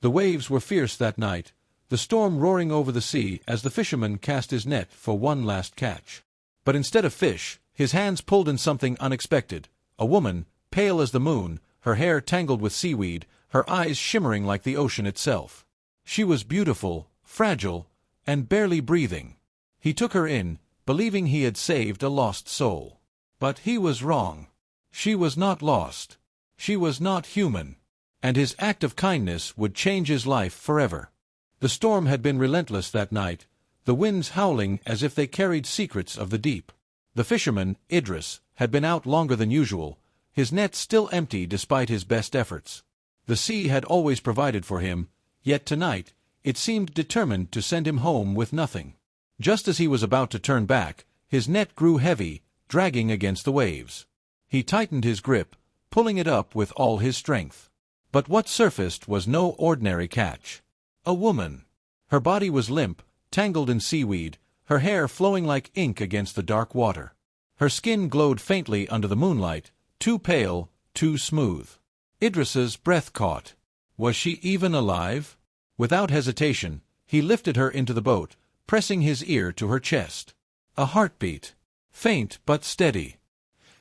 The waves were fierce that night, the storm roaring over the sea as the fisherman cast his net for one last catch. But instead of fish, his hands pulled in something unexpected. A woman, pale as the moon, her hair tangled with seaweed, her eyes shimmering like the ocean itself. She was beautiful, fragile, and barely breathing. He took her in, believing he had saved a lost soul. But he was wrong. She was not lost. She was not human. And his act of kindness would change his life forever. The storm had been relentless that night, the winds howling as if they carried secrets of the deep. The fisherman, Idris, had been out longer than usual, his net still empty despite his best efforts. The sea had always provided for him, yet tonight it seemed determined to send him home with nothing. Just as he was about to turn back, his net grew heavy, dragging against the waves. He tightened his grip, pulling it up with all his strength. But what surfaced was no ordinary catch. A woman. Her body was limp, tangled in seaweed, her hair flowing like ink against the dark water. Her skin glowed faintly under the moonlight, too pale, too smooth. Idris's breath caught. Was she even alive? Without hesitation, he lifted her into the boat, pressing his ear to her chest. A heartbeat. Faint but steady.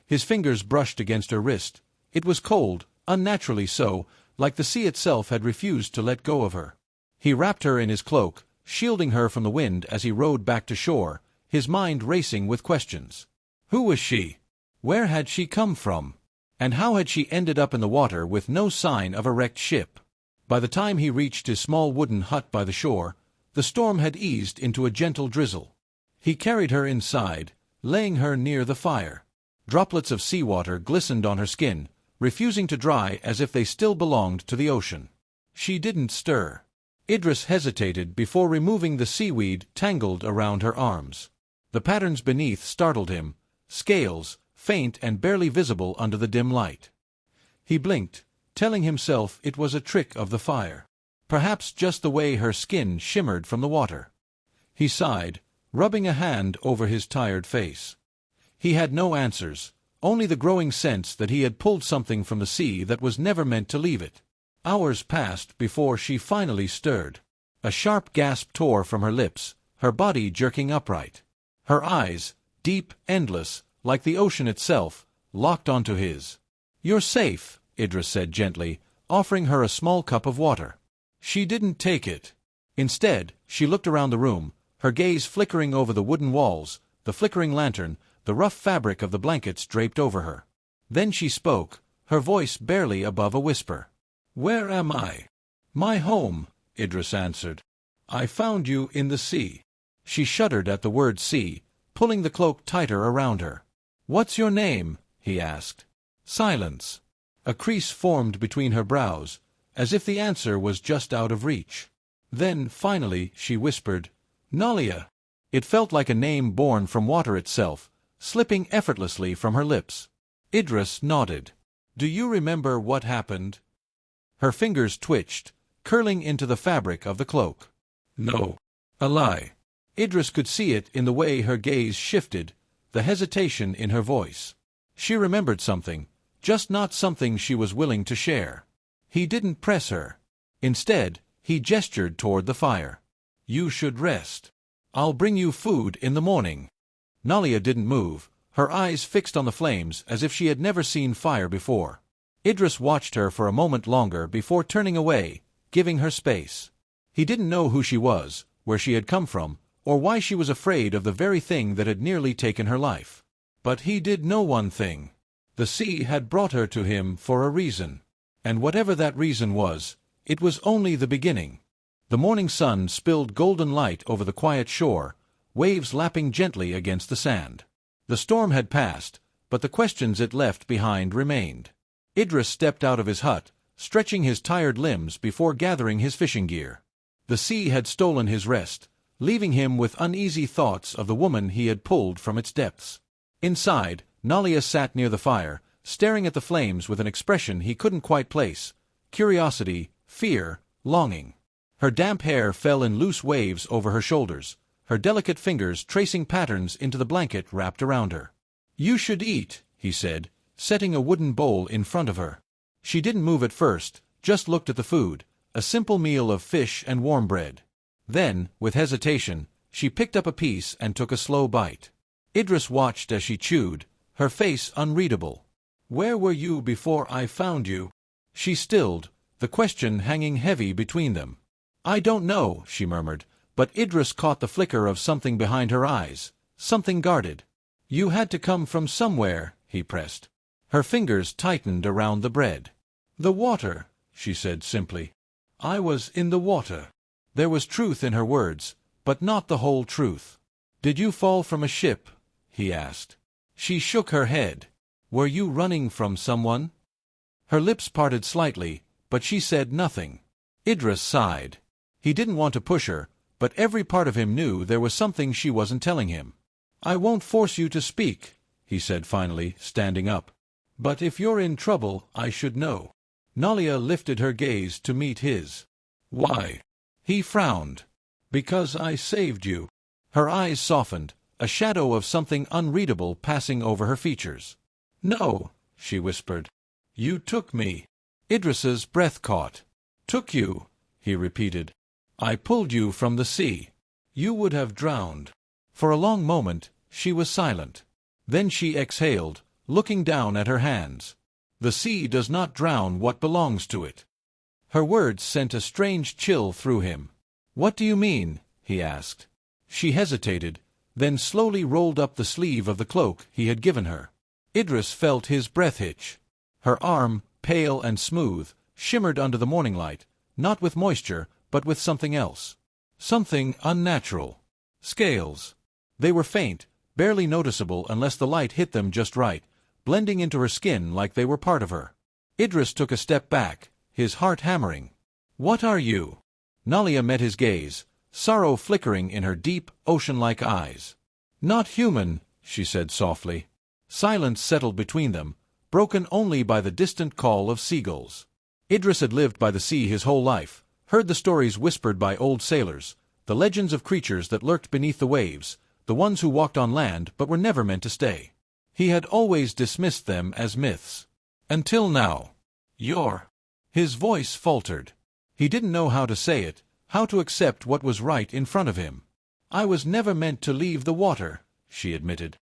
His fingers brushed against her wrist. It was cold, unnaturally so, like the sea itself had refused to let go of her. He wrapped her in his cloak, shielding her from the wind as he rowed back to shore, his mind racing with questions. Who was she? Where had she come from? And how had she ended up in the water with no sign of a wrecked ship? By the time he reached his small wooden hut by the shore, the storm had eased into a gentle drizzle. He carried her inside, laying her near the fire. Droplets of seawater glistened on her skin, refusing to dry as if they still belonged to the ocean. She didn't stir. Idris hesitated before removing the seaweed tangled around her arms. The patterns beneath startled him, scales, faint and barely visible under the dim light. He blinked, telling himself it was a trick of the fire. Perhaps just the way her skin shimmered from the water. He sighed, rubbing a hand over his tired face. He had no answers, only the growing sense that he had pulled something from the sea that was never meant to leave it. Hours passed before she finally stirred. A sharp gasp tore from her lips, her body jerking upright. Her eyes, deep, endless, like the ocean itself, locked onto his. "You're safe," Idris said gently, offering her a small cup of water. She didn't take it. Instead, she looked around the room, her gaze flickering over the wooden walls, the flickering lantern, the rough fabric of the blankets draped over her. Then she spoke, her voice barely above a whisper. "Where am I?" "My home," Idris answered. "I found you in the sea." She shuddered at the word sea, pulling the cloak tighter around her. "What's your name?" he asked. Silence. A crease formed between her brows, as if the answer was just out of reach. Then, finally, she whispered, "Nalia." It felt like a name born from water itself, slipping effortlessly from her lips. Idris nodded. "Do you remember what happened?" Her fingers twitched, curling into the fabric of the cloak. "No. A lie." Idris could see it in the way her gaze shifted, the hesitation in her voice. She remembered something, just not something she was willing to share. He didn't press her. Instead, he gestured toward the fire. "You should rest. I'll bring you food in the morning." Nalia didn't move, her eyes fixed on the flames as if she had never seen fire before. Idris watched her for a moment longer before turning away, giving her space. He didn't know who she was, where she had come from, or why she was afraid of the very thing that had nearly taken her life. But he did know one thing. The sea had brought her to him for a reason. And whatever that reason was, it was only the beginning. The morning sun spilled golden light over the quiet shore, waves lapping gently against the sand. The storm had passed, but the questions it left behind remained. Idris stepped out of his hut, stretching his tired limbs before gathering his fishing gear. The sea had stolen his rest, leaving him with uneasy thoughts of the woman he had pulled from its depths. Inside, Nalia sat near the fire, staring at the flames with an expression he couldn't quite place: curiosity, fear, longing. Her damp hair fell in loose waves over her shoulders, her delicate fingers tracing patterns into the blanket wrapped around her. "You should eat," he said, setting a wooden bowl in front of her. She didn't move at first, just looked at the food, a simple meal of fish and warm bread. Then, with hesitation, she picked up a piece and took a slow bite. Idris watched as she chewed, her face unreadable. "Where were you before I found you?" She stilled, the question hanging heavy between them. "I don't know," she murmured, but Idris caught the flicker of something behind her eyes, something guarded. "You had to come from somewhere," he pressed. Her fingers tightened around the bread. "The water," she said simply. "I was in the water." There was truth in her words, but not the whole truth. "Did you fall from a ship?" he asked. She shook her head. "Were you running from someone?" Her lips parted slightly, but she said nothing. Idris sighed. He didn't want to push her, but every part of him knew there was something she wasn't telling him. "I won't force you to speak," he said finally, standing up. "But if you're in trouble, I should know." Nalia lifted her gaze to meet his. "Why?" He frowned. "Because I saved you." Her eyes softened, a shadow of something unreadable passing over her features. "No," she whispered. "You took me." Idris's breath caught. "Took you," he repeated. "I pulled you from the sea. You would have drowned." For a long moment, she was silent. Then she exhaled, looking down at her hands. "The sea does not drown what belongs to it." Her words sent a strange chill through him. "What do you mean?" he asked. She hesitated, then slowly rolled up the sleeve of the cloak he had given her. Idris felt his breath hitch. Her arm, pale and smooth, shimmered under the morning light, not with moisture, but with something else. Something unnatural. Scales. They were faint, barely noticeable unless the light hit them just right, blending into her skin like they were part of her. Idris took a step back, his heart hammering. "What are you?" Nalia met his gaze, sorrow flickering in her deep, ocean-like eyes. "Not human," she said softly. Silence settled between them, broken only by the distant call of seagulls. Idris had lived by the sea his whole life, heard the stories whispered by old sailors, the legends of creatures that lurked beneath the waves, the ones who walked on land but were never meant to stay. He had always dismissed them as myths. Until now. "You're—" His voice faltered. He didn't know how to say it, how to accept what was right in front of him. "I was never meant to leave the water," she admitted.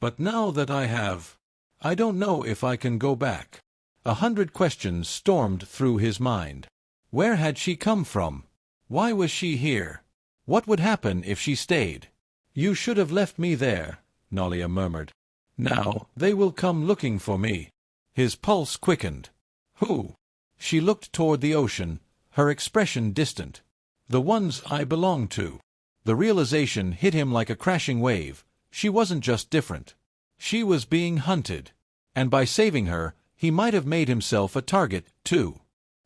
"But now that I have, I don't know if I can go back." 100 questions stormed through his mind. Where had she come from? Why was she here? What would happen if she stayed? "You should have left me there," Nalia murmured. "Now they will come looking for me." His pulse quickened. "Who?" She looked toward the ocean, her expression distant. "The ones I belong to." The realization hit him like a crashing wave. She wasn't just different. She was being hunted. And by saving her, he might have made himself a target, too.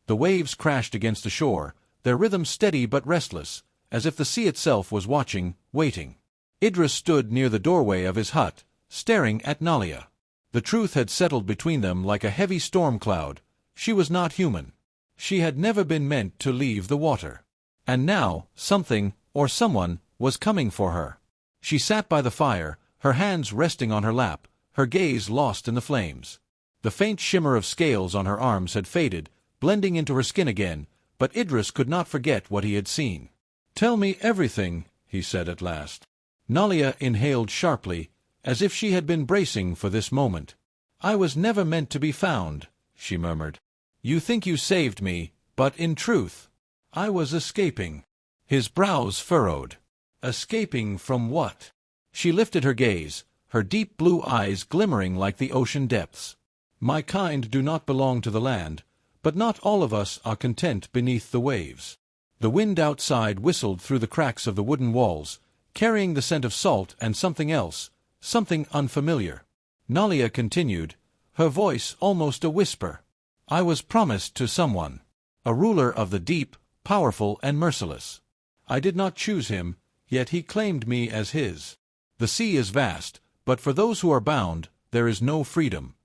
The waves crashed against the shore, their rhythm steady but restless, as if the sea itself was watching, waiting. Idris stood near the doorway of his hut, staring at Nalia. The truth had settled between them like a heavy storm cloud. She was not human. She had never been meant to leave the water. And now, something, or someone, was coming for her. She sat by the fire, her hands resting on her lap, her gaze lost in the flames. The faint shimmer of scales on her arms had faded, blending into her skin again, but Idris could not forget what he had seen. "Tell me everything," he said at last. Nalia inhaled sharply, as if she had been bracing for this moment. "I was never meant to be found," she murmured. "You think you saved me, but in truth, I was escaping." His brows furrowed. "Escaping from what?" She lifted her gaze, her deep blue eyes glimmering like the ocean depths. "My kind do not belong to the land, but not all of us are content beneath the waves." The wind outside whistled through the cracks of the wooden walls, carrying the scent of salt and something else, something unfamiliar. Nalia continued, her voice almost a whisper. "I was promised to someone, a ruler of the deep, powerful and merciless. I did not choose him, yet he claimed me as his. The sea is vast, but for those who are bound, there is no freedom."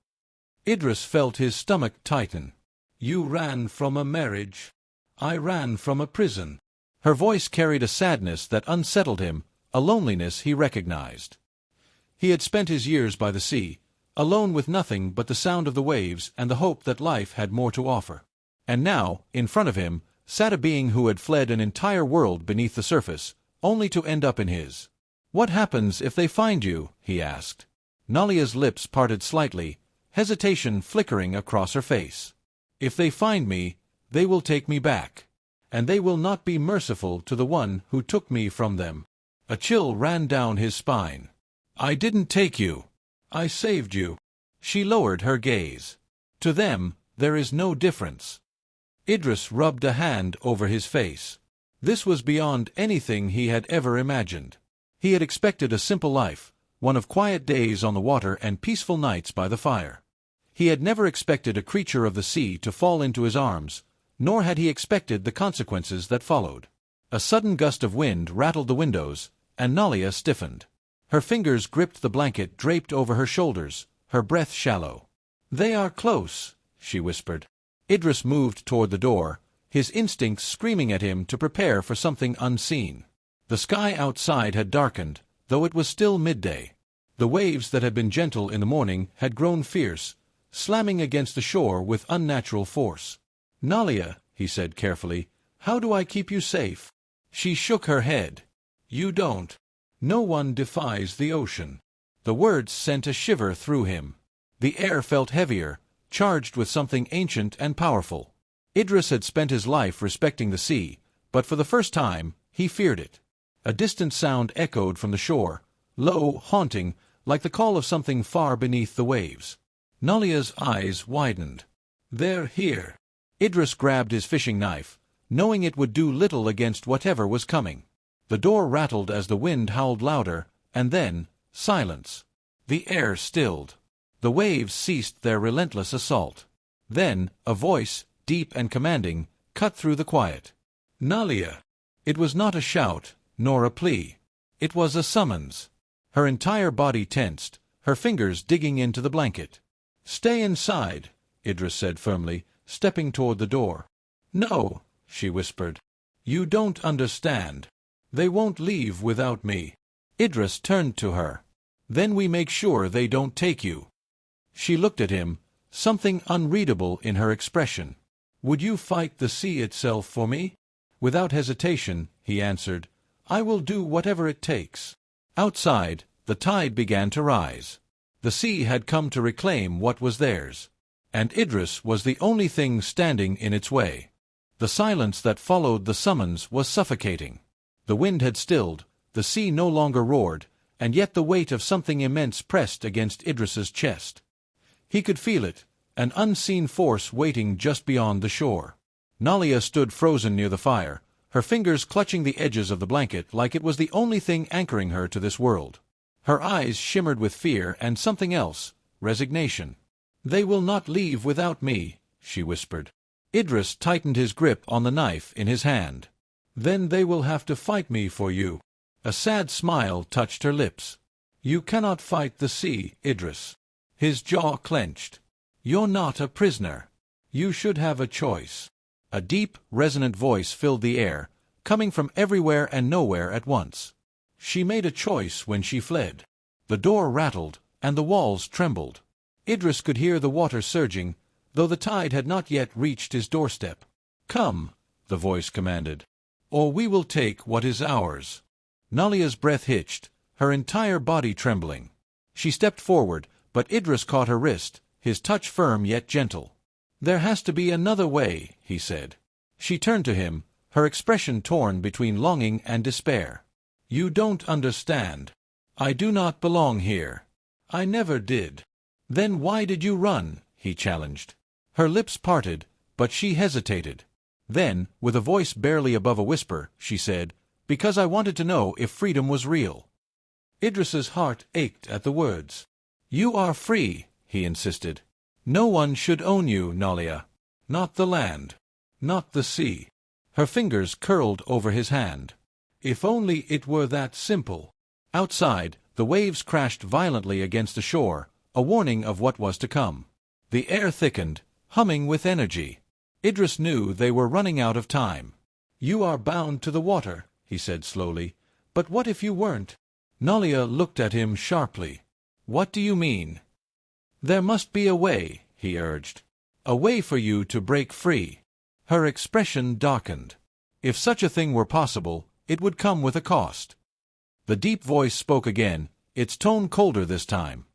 Idris felt his stomach tighten. "You ran from a marriage. I ran from a prison." Her voice carried a sadness that unsettled him, a loneliness he recognized. He had spent his years by the sea, alone with nothing but the sound of the waves and the hope that life had more to offer. And now, in front of him, sat a being who had fled an entire world beneath the surface, only to end up in his. "What happens if they find you?" he asked. Nalia's lips parted slightly, hesitation flickering across her face. "If they find me, they will take me back. And they will not be merciful to the one who took me from them." A chill ran down his spine. "I didn't take you. I saved you." She lowered her gaze. "To them, there is no difference." Idris rubbed a hand over his face. This was beyond anything he had ever imagined. He had expected a simple life, one of quiet days on the water and peaceful nights by the fire. He had never expected a creature of the sea to fall into his arms, nor had he expected the consequences that followed. A sudden gust of wind rattled the windows, and Nalia stiffened. Her fingers gripped the blanket draped over her shoulders, her breath shallow. "They are close," she whispered. Idris moved toward the door, his instincts screaming at him to prepare for something unseen. The sky outside had darkened, though it was still midday. The waves that had been gentle in the morning had grown fierce, slamming against the shore with unnatural force. "Nalia," he said carefully, "how do I keep you safe?" She shook her head. "You don't. No one defies the ocean." The words sent a shiver through him. The air felt heavier, charged with something ancient and powerful. Idris had spent his life respecting the sea, but for the first time, he feared it. A distant sound echoed from the shore, low, haunting, like the call of something far beneath the waves. Nalia's eyes widened. "They're here." Idris grabbed his fishing knife, knowing it would do little against whatever was coming. The door rattled as the wind howled louder, and then, silence. The air stilled. The waves ceased their relentless assault. Then, a voice, deep and commanding, cut through the quiet. "Nalia!" It was not a shout, nor a plea. It was a summons. Her entire body tensed, her fingers digging into the blanket. "Stay inside," Idris said firmly, stepping toward the door. "No," she whispered. "You don't understand. They won't leave without me." Idris turned to her. "Then we make sure they don't take you." She looked at him, something unreadable in her expression. "Would you fight the sea itself for me?" Without hesitation, he answered, "I will do whatever it takes." Outside, the tide began to rise. The sea had come to reclaim what was theirs, and Idris was the only thing standing in its way. The silence that followed the summons was suffocating. The wind had stilled, the sea no longer roared, and yet the weight of something immense pressed against Idris's chest. He could feel it, an unseen force waiting just beyond the shore. Nalia stood frozen near the fire, her fingers clutching the edges of the blanket like it was the only thing anchoring her to this world. Her eyes shimmered with fear and something else, resignation. "They will not leave without me," she whispered. Idris tightened his grip on the knife in his hand. "Then they will have to fight me for you." A sad smile touched her lips. "You cannot fight the sea, Idris." His jaw clenched. "You're not a prisoner. You should have a choice." A deep, resonant voice filled the air, coming from everywhere and nowhere at once. "She made a choice when she fled." The door rattled, and the walls trembled. Idris could hear the water surging, though the tide had not yet reached his doorstep. "Come," the voice commanded, "or we will take what is ours." Nalia's breath hitched, her entire body trembling. She stepped forward, but Idris caught her wrist, his touch firm yet gentle. "There has to be another way," he said. She turned to him, her expression torn between longing and despair. "You don't understand. I do not belong here. I never did." "Then why did you run?" he challenged. Her lips parted, but she hesitated. Then, with a voice barely above a whisper, she said, "Because I wanted to know if freedom was real." Idris's heart ached at the words. "You are free," he insisted. "No one should own you, Nalia. Not the land. Not the sea." Her fingers curled over his hand. If only it were that simple. Outside, the waves crashed violently against the shore, a warning of what was to come. The air thickened, humming with energy. Idris knew they were running out of time. "You are bound to the water," he said slowly. "But what if you weren't?" Nalia looked at him sharply. "What do you mean?" "There must be a way," he urged. "A way for you to break free." Her expression darkened. If such a thing were possible, it would come with a cost. The deep voice spoke again, its tone colder this time.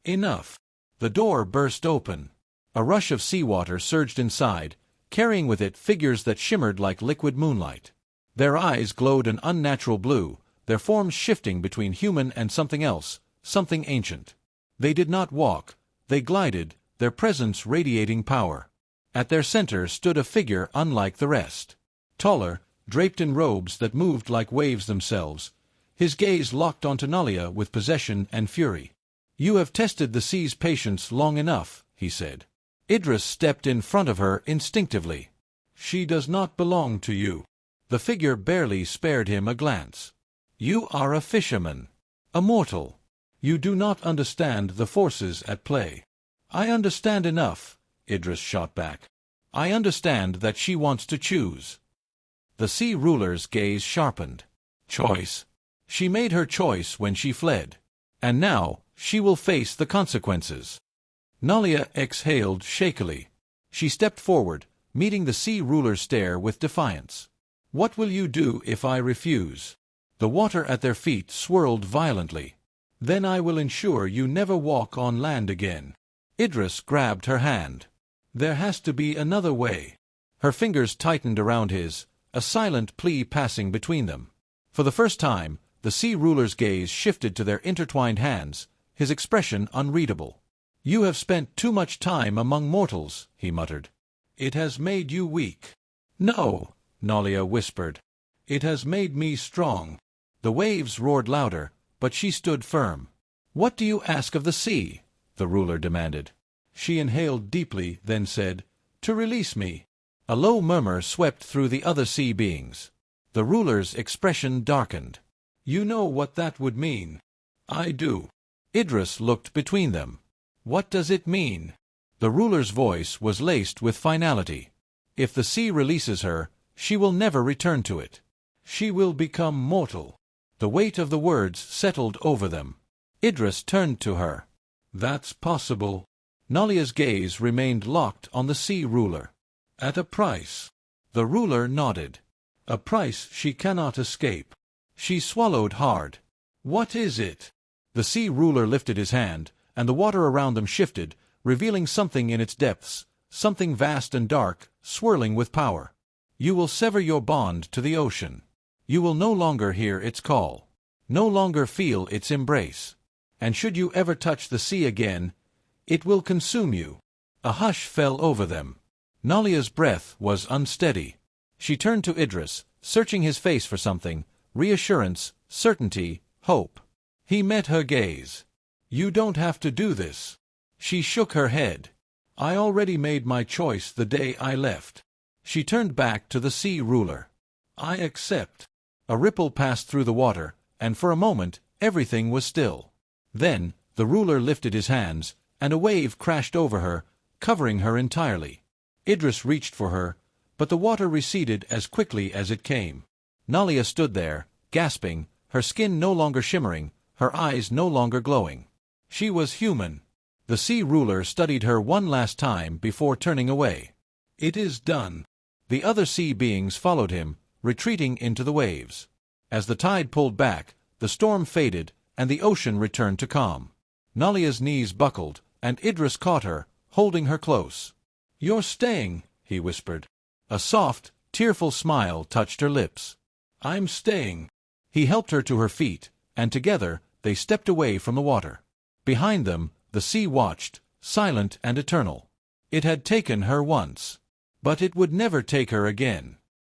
Enough. The door burst open. A rush of seawater surged inside, carrying with it figures that shimmered like liquid moonlight. Their eyes glowed an unnatural blue, their forms shifting between human and something else, something ancient. They did not walk, they glided, their presence radiating power. At their center stood a figure unlike the rest. Taller, draped in robes that moved like waves themselves, his gaze locked onto Nalia with possession and fury. "You have tested the sea's patience long enough," he said. Idris stepped in front of her instinctively. "She does not belong to you." The figure barely spared him a glance. "You are a fisherman. A mortal. You do not understand the forces at play." "I understand enough," Idris shot back. "I understand that she wants to choose." The sea ruler's gaze sharpened. "Choice. She made her choice when she fled. And now, she will face the consequences." Nalia exhaled shakily. She stepped forward, meeting the sea ruler's stare with defiance. "What will you do if I refuse?" The water at their feet swirled violently. "Then I will ensure you never walk on land again." Idris grabbed her hand. "There has to be another way." Her fingers tightened around his, a silent plea passing between them. For the first time, the sea ruler's gaze shifted to their intertwined hands, his expression unreadable. "You have spent too much time among mortals," he muttered. "It has made you weak." "No," Nalia whispered. "It has made me strong." The waves roared louder, but she stood firm. "What do you ask of the sea?" the ruler demanded. She inhaled deeply, then said, "To release me." A low murmur swept through the other sea beings. The ruler's expression darkened. "You know what that would mean." "I do." Idris looked between them. "What does it mean?" The ruler's voice was laced with finality. "If the sea releases her, she will never return to it. She will become mortal." The weight of the words settled over them. Idris turned to her. "That's possible." Nalia's gaze remained locked on the sea ruler. "At a price." The ruler nodded. "A price she cannot escape." She swallowed hard. "What is it?" The sea ruler lifted his hand, and the water around them shifted, revealing something in its depths, something vast and dark, swirling with power. "You will sever your bond to the ocean. You will no longer hear its call, no longer feel its embrace. And should you ever touch the sea again, it will consume you." A hush fell over them. Nalia's breath was unsteady. She turned to Idris, searching his face for something, reassurance, certainty, hope. He met her gaze. "You don't have to do this." She shook her head. "I already made my choice the day I left." She turned back to the sea ruler. "I accept." A ripple passed through the water, and for a moment, everything was still. Then, the ruler lifted his hands, and a wave crashed over her, covering her entirely. Idris reached for her, but the water receded as quickly as it came. Nalia stood there, gasping, her skin no longer shimmering, her eyes no longer glowing. She was human. The sea ruler studied her one last time before turning away. "It is done." The other sea beings followed him, retreating into the waves. As the tide pulled back, the storm faded, and the ocean returned to calm. Nalia's knees buckled, and Idris caught her, holding her close. "You're staying," he whispered. A soft, tearful smile touched her lips. "I'm staying." He helped her to her feet, and together they stepped away from the water. Behind them, the sea watched, silent and eternal. It had taken her once, but it would never take her again.